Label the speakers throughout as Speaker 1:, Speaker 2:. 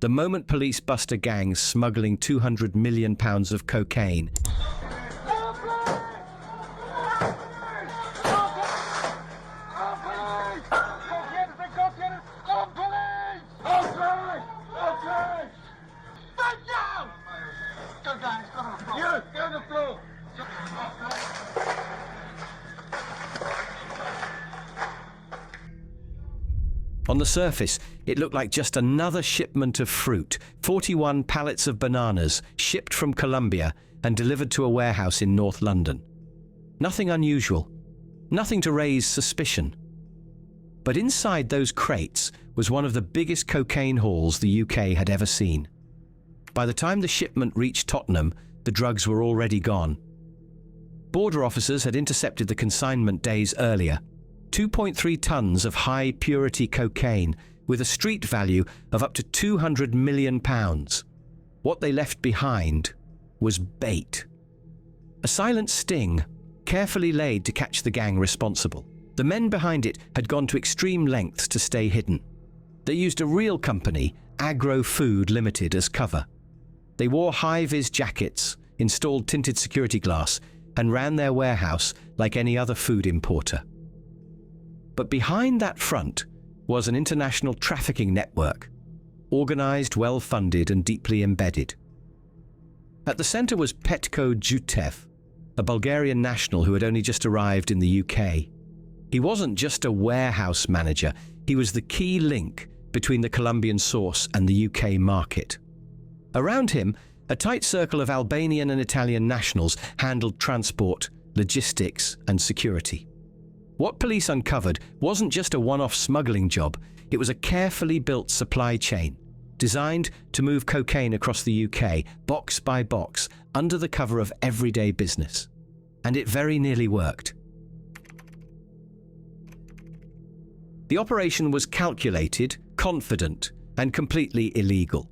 Speaker 1: The moment police bust a gang smuggling £200 million of cocaine, on the surface, it looked like just another shipment of fruit, 41 pallets of bananas shipped from Colombia and delivered to a warehouse in North London. Nothing unusual, nothing to raise suspicion. But inside those crates was one of the biggest cocaine hauls the UK had ever seen. By the time the shipment reached Tottenham, the drugs were already gone. Border officers had intercepted the consignment days earlier. 2.3 tons of high-purity cocaine with a street value of up to £200 million. What they left behind was bait. A silent sting, carefully laid to catch the gang responsible. The men behind it had gone to extreme lengths to stay hidden. They used a real company, Agro Food Limited, as cover. They wore high-vis jackets, installed tinted security glass, and ran their warehouse like any other food importer. But behind that front was an international trafficking network, organized, well-funded, and deeply embedded. At the center was Petko Jutev, a Bulgarian national who had only just arrived in the UK. He wasn't just a warehouse manager, he was the key link between the Colombian source and the UK market. Around him, a tight circle of Albanian and Italian nationals handled transport, logistics, and security. What police uncovered wasn't just a one-off smuggling job, it was a carefully built supply chain, designed to move cocaine across the UK, box by box, under the cover of everyday business. And it very nearly worked. The operation was calculated, confident, and completely illegal.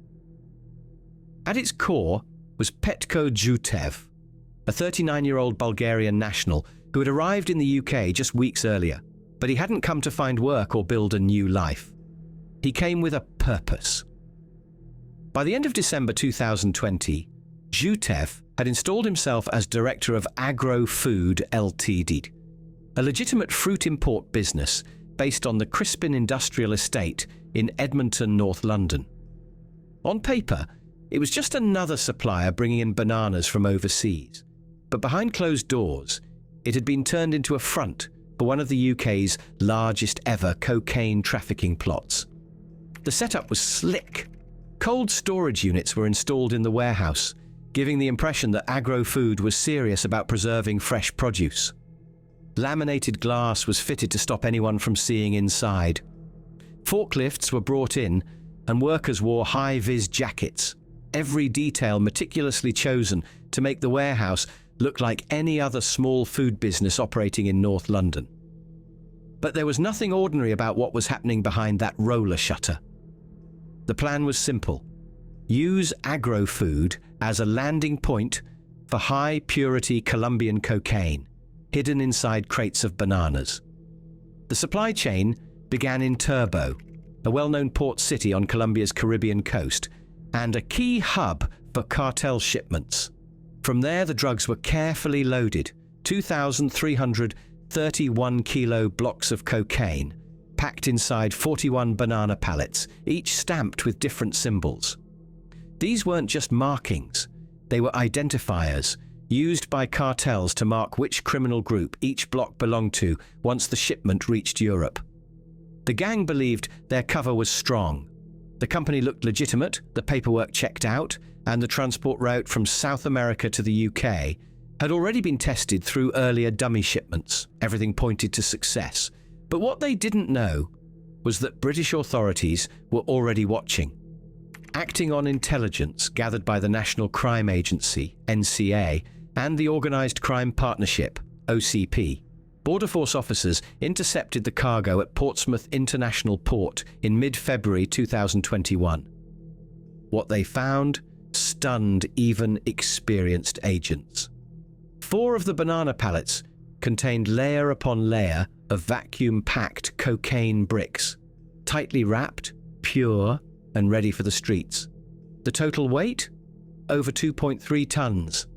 Speaker 1: At its core was Petko Jutev, a 39-year-old Bulgarian national who had arrived in the UK just weeks earlier, but he hadn't come to find work or build a new life. He came with a purpose. By the end of December 2020, Jutev had installed himself as director of Agro Food Ltd, a legitimate fruit import business based on the Crispin Industrial Estate in Edmonton, North London. On paper, it was just another supplier bringing in bananas from overseas, but behind closed doors, it had been turned into a front for one of the UK's largest ever cocaine trafficking plots. The setup was slick. Cold storage units were installed in the warehouse, giving the impression that Agro Food was serious about preserving fresh produce. Laminated glass was fitted to stop anyone from seeing inside. Forklifts were brought in, and workers wore high-vis jackets, every detail meticulously chosen to make the warehouse look like any other small food business operating in North London. But there was nothing ordinary about what was happening behind that roller shutter. The plan was simple. Use Agro Food as a landing point for high-purity Colombian cocaine, hidden inside crates of bananas. The supply chain began in Turbo, a well-known port city on Colombia's Caribbean coast, and a key hub for cartel shipments. From there, the drugs were carefully loaded, 2,331-kilo blocks of cocaine, packed inside 41 banana pallets, each stamped with different symbols. These weren't just markings, they were identifiers, used by cartels to mark which criminal group each block belonged to once the shipment reached Europe. The gang believed their cover was strong. The company looked legitimate, the paperwork checked out, and the transport route from South America to the UK had already been tested through earlier dummy shipments. Everything pointed to success. But what they didn't know was that British authorities were already watching. Acting on intelligence gathered by the National Crime Agency, NCA, and the Organised Crime Partnership, OCP, Border Force officers intercepted the cargo at Portsmouth International Port in mid-February 2021. What they found stunned even experienced agents. 4 of the banana pallets contained layer upon layer of vacuum-packed cocaine bricks, tightly wrapped, pure, and ready for the streets. The total weight? Over 2.3 tons.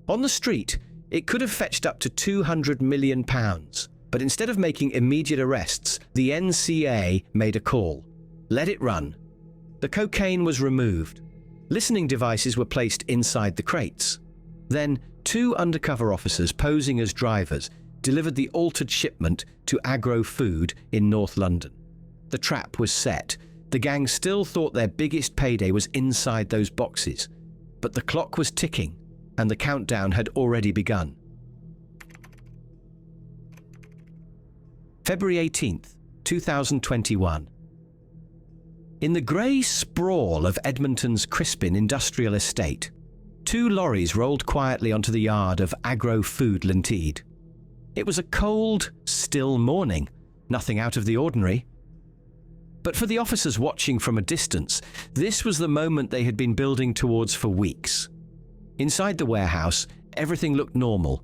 Speaker 1: On the street, it could have fetched up to £200 million, but instead of making immediate arrests, the NCA made a call. Let it run. The cocaine was removed. Listening devices were placed inside the crates. Then, 2 undercover officers posing as drivers delivered the altered shipment to Agro Food in North London. The trap was set. The gang still thought their biggest payday was inside those boxes, but the clock was ticking and the countdown had already begun. February 18th, 2021. In the grey sprawl of Edmonton's Crispin industrial estate, 2 lorries rolled quietly onto the yard of Agro Food Linteed. It was a cold, still morning, nothing out of the ordinary. But for the officers watching from a distance, this was the moment they had been building towards for weeks. Inside the warehouse, everything looked normal.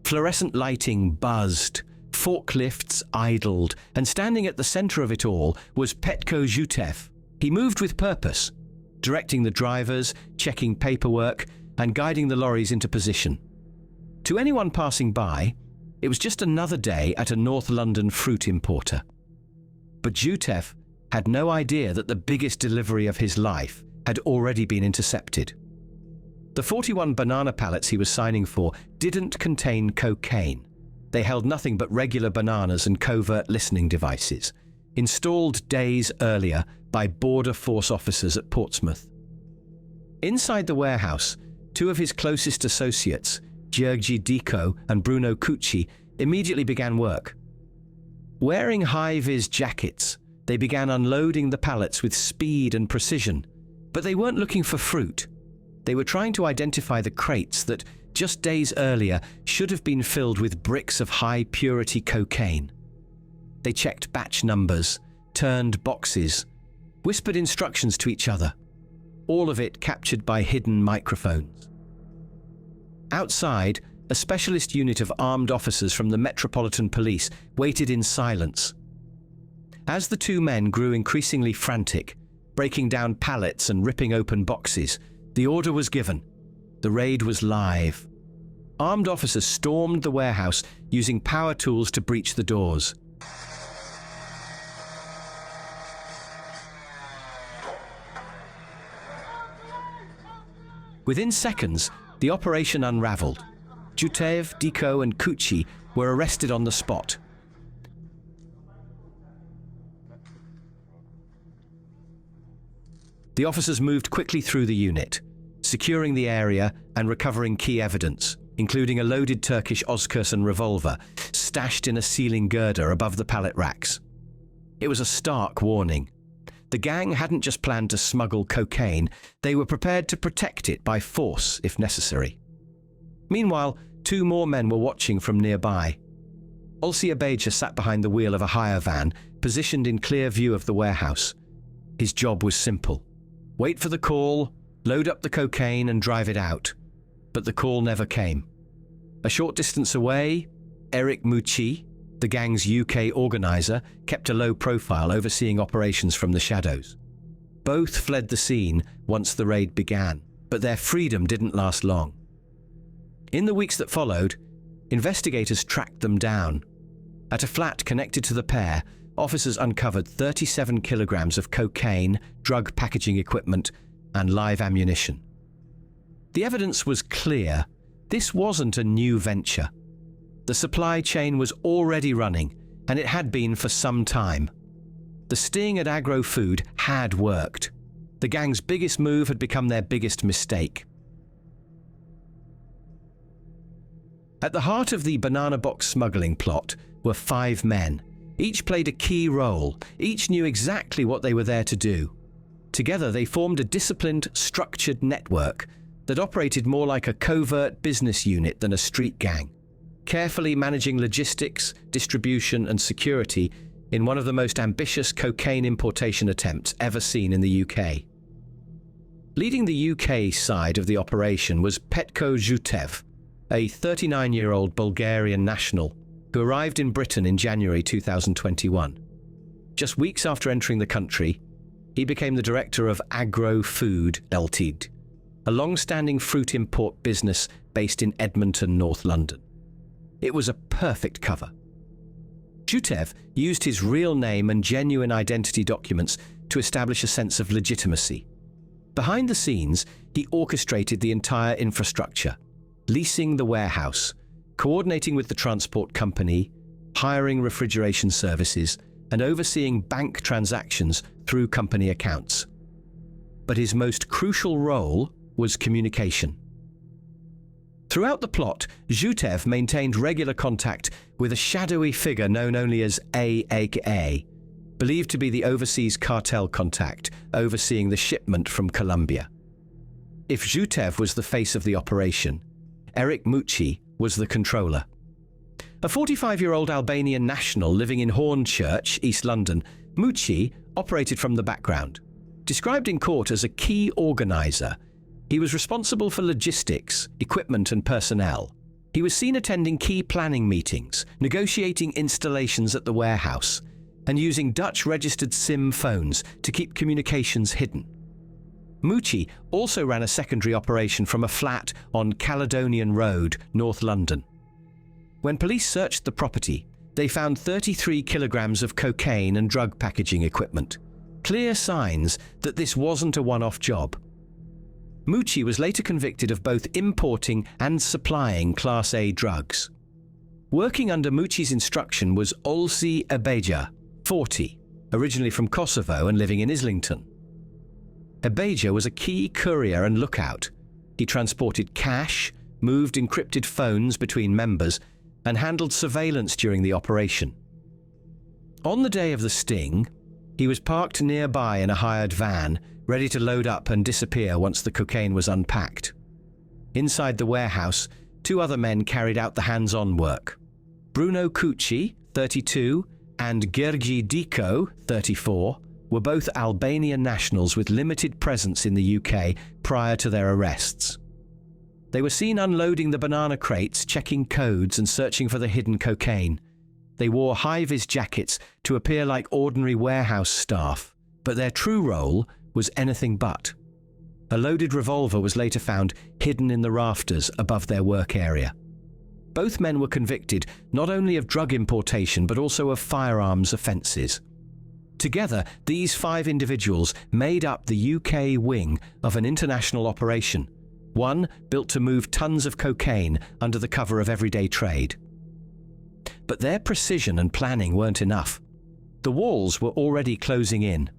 Speaker 1: Fluorescent lighting buzzed, forklifts idled, and standing at the center of it all was Petko Zhutev. He moved with purpose, directing the drivers, checking paperwork, and guiding the lorries into position. To anyone passing by, it was just another day at a North London fruit importer. But Zhutev had no idea that the biggest delivery of his life had already been intercepted. The 41 banana pallets he was signing for didn't contain cocaine. They held nothing but regular bananas and covert listening devices, installed days earlier by Border Force officers at Portsmouth. Inside the warehouse, 2 of his closest associates, Georgi Diko and Bruno Cucci, immediately began work. Wearing high-vis jackets, they began unloading the pallets with speed and precision, but they weren't looking for fruit. They were trying to identify the crates that, just days earlier, should have been filled with bricks of high-purity cocaine. They checked batch numbers, turned boxes, whispered instructions to each other, all of it captured by hidden microphones. Outside, a specialist unit of armed officers from the Metropolitan Police waited in silence. As the 2 men grew increasingly frantic, breaking down pallets and ripping open boxes, the order was given. The raid was live. Armed officers stormed the warehouse using power tools to breach the doors. Within seconds, the operation unraveled. Zhutev, Diko, and Cucci were arrested on the spot. The officers moved quickly through the unit, securing the area and recovering key evidence, including a loaded Turkish Özkürşün revolver stashed in a ceiling girder above the pallet racks. It was a stark warning. The gang hadn't just planned to smuggle cocaine, they were prepared to protect it by force if necessary. Meanwhile, 2 more men were watching from nearby. Olsi Abeja sat behind the wheel of a hire van, positioned in clear view of the warehouse. His job was simple. Wait for the call, load up the cocaine and drive it out. But the call never came. A short distance away, Eric Mucci, the gang's UK organizer, kept a low profile, overseeing operations from the shadows. Both fled the scene once the raid began, but their freedom didn't last long. In the weeks that followed, investigators tracked them down. At a flat connected to the pair, officers uncovered 37 kilograms of cocaine, drug packaging equipment, and live ammunition. The evidence was clear. This wasn't a new venture. The supply chain was already running, and it had been for some time. The sting at Agro Food had worked. The gang's biggest move had become their biggest mistake. At the heart of the banana box smuggling plot were 5 men. Each played a key role. Each knew exactly what they were there to do. Together, they formed a disciplined, structured network that operated more like a covert business unit than a street gang, carefully managing logistics, distribution, and security in one of the most ambitious cocaine importation attempts ever seen in the UK. Leading the UK side of the operation was Petko Zhutev, a 39-year-old Bulgarian national who arrived in Britain in January 2021. Just weeks after entering the country, he became the director of Agro Food Ltd, a long-standing fruit import business based in Edmonton, North London. It was a perfect cover. Jutev used his real name and genuine identity documents to establish a sense of legitimacy. Behind the scenes, he orchestrated the entire infrastructure, leasing the warehouse, coordinating with the transport company, hiring refrigeration services, and overseeing bank transactions through company accounts. But his most crucial role was communication. Throughout the plot, Jutev maintained regular contact with a shadowy figure known only as AAA, believed to be the overseas cartel contact overseeing the shipment from Colombia. If Jutev was the face of the operation, Eric Mucci was the controller. A 45-year-old Albanian national living in Hornchurch, East London, Mucci operated from the background. Described in court as a key organizer, he was responsible for logistics, equipment and personnel. He was seen attending key planning meetings, negotiating installations at the warehouse, and using Dutch-registered SIM phones to keep communications hidden. Mucci also ran a secondary operation from a flat on Caledonian Road, North London. When police searched the property, they found 33 kilograms of cocaine and drug packaging equipment, clear signs that this wasn't a one-off job. Mucci was later convicted of both importing and supplying Class A drugs. Working under Mucci's instruction was Olsi Abeja, 40, originally from Kosovo and living in Islington. Abeja was a key courier and lookout. He transported cash, moved encrypted phones between members, and handled surveillance during the operation. On the day of the sting, he was parked nearby in a hired van, ready to load up and disappear once the cocaine was unpacked. Inside the warehouse, two other men carried out the hands-on work. Bruno Cucci, 32, and Gergi Diko, 34, were both Albanian nationals with limited presence in the UK prior to their arrests. They were seen unloading the banana crates, checking codes and searching for the hidden cocaine. They wore high-vis jackets to appear like ordinary warehouse staff, but their true role was anything but. A loaded revolver was later found hidden in the rafters above their work area. Both men were convicted not only of drug importation but also of firearms offences. Together, these 5 individuals made up the UK wing of an international operation, one built to move tons of cocaine under the cover of everyday trade. But their precision and planning weren't enough. The walls were already closing in.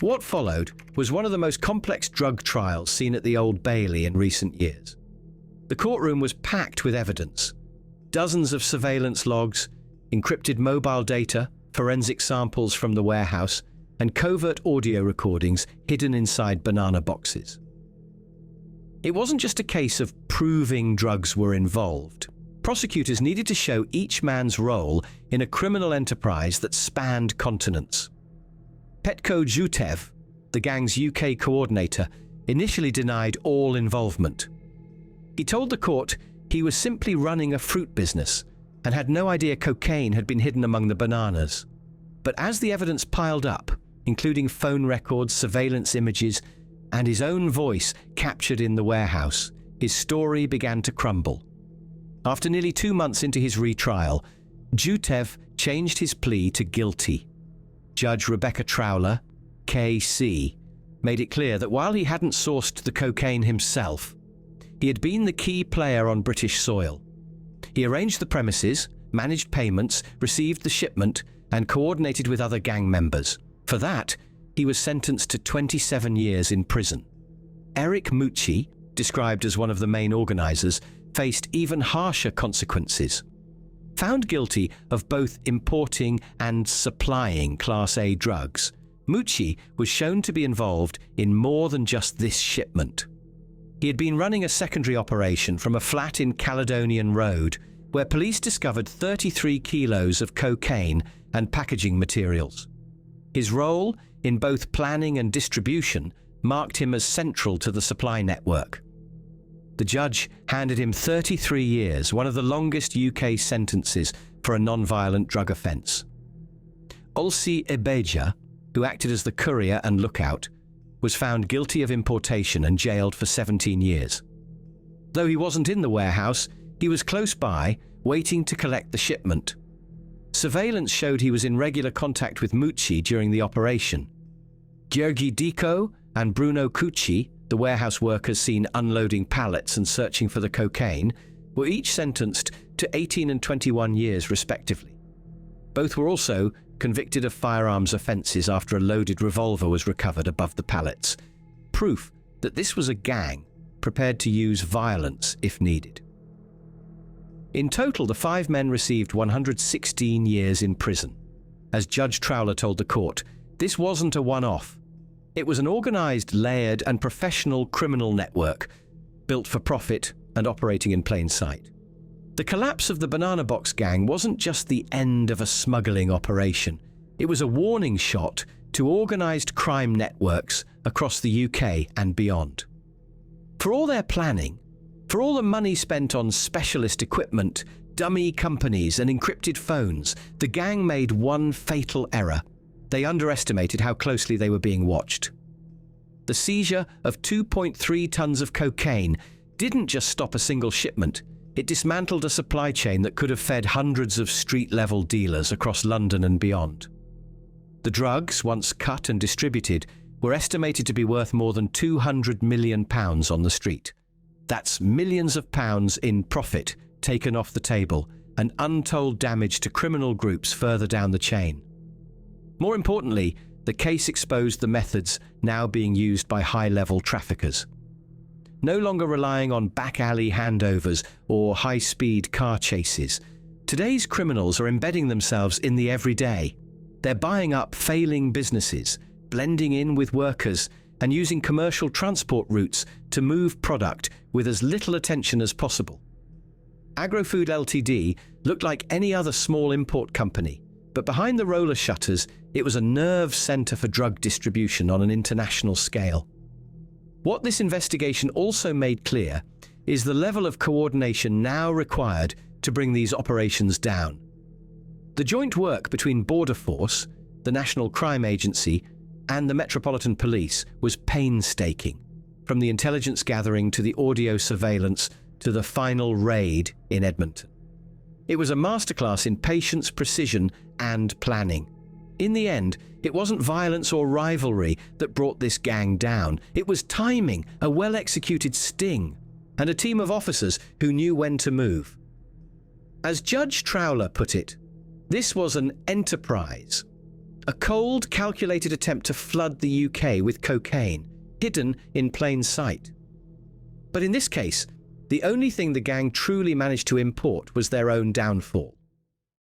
Speaker 1: What followed was one of the most complex drug trials seen at the Old Bailey in recent years. The courtroom was packed with evidence. Dozens of surveillance logs, encrypted mobile data, forensic samples from the warehouse, and covert audio recordings hidden inside banana boxes. It wasn't just a case of proving drugs were involved. Prosecutors needed to show each man's role in a criminal enterprise that spanned continents. Petko Jutev, the gang's UK coordinator, initially denied all involvement. He told the court he was simply running a fruit business and had no idea cocaine had been hidden among the bananas. But as the evidence piled up, including phone records, surveillance images, and his own voice captured in the warehouse, his story began to crumble. After nearly 2 months into his retrial, Jutev changed his plea to guilty. Judge Rebecca Trowler, KC, made it clear that while he hadn't sourced the cocaine himself, he had been the key player on British soil. He arranged the premises, managed payments, received the shipment, and coordinated with other gang members. For that, he was sentenced to 27 years in prison. Eric Mucci, described as one of the main organisers, faced even harsher consequences. Found guilty of both importing and supplying Class A drugs, Mucci was shown to be involved in more than just this shipment. He had been running a secondary operation from a flat in Caledonian Road, where police discovered 33 kilos of cocaine and packaging materials. His role in both planning and distribution marked him as central to the supply network. The judge handed him 33 years, one of the longest UK sentences for a non-violent drug offence. Olsi Ibeja, who acted as the courier and lookout, was found guilty of importation and jailed for 17 years. Though he wasn't in the warehouse, he was close by, waiting to collect the shipment. Surveillance showed he was in regular contact with Mucci during the operation. Gheorghe Dico and Bruno Cucci, the warehouse workers seen unloading pallets and searching for the cocaine, were each sentenced to 18 and 21 years respectively. Both were also convicted of firearms offences after a loaded revolver was recovered above the pallets, proof that this was a gang prepared to use violence if needed. In total, the 5 men received 116 years in prison. As Judge Trowler told the court, this wasn't a one-off. It was an organised, layered and professional criminal network, built for profit and operating in plain sight. The collapse of the Banana Box gang wasn't just the end of a smuggling operation. It was a warning shot to organised crime networks across the UK and beyond. For all their planning, for all the money spent on specialist equipment, dummy companies and encrypted phones, the gang made one fatal error. They underestimated how closely they were being watched. The seizure of 2.3 tons of cocaine didn't just stop a single shipment. It dismantled a supply chain that could have fed hundreds of street-level dealers across London and beyond. The drugs, once cut and distributed, were estimated to be worth more than £200 million on the street. That's millions of pounds in profit taken off the table and untold damage to criminal groups further down the chain. More importantly, the case exposed the methods now being used by high-level traffickers. No longer relying on back-alley handovers or high-speed car chases, today's criminals are embedding themselves in the everyday. They're buying up failing businesses, blending in with workers, and using commercial transport routes to move product with as little attention as possible. Agrofood Ltd looked like any other small import company, but behind the roller shutters, it was a nerve centre for drug distribution on an international scale. What this investigation also made clear is the level of coordination now required to bring these operations down. The joint work between Border Force, the National Crime Agency, and the Metropolitan Police was painstaking, from the intelligence gathering to the audio surveillance to the final raid in Edmonton. It was a masterclass in patience, precision, and planning. In the end, it wasn't violence or rivalry that brought this gang down. It was timing, a well-executed sting, and a team of officers who knew when to move. As Judge Trowler put it, this was an enterprise, a cold, calculated attempt to flood the UK with cocaine, hidden in plain sight. But in this case, the only thing the gang truly managed to import was their own downfall.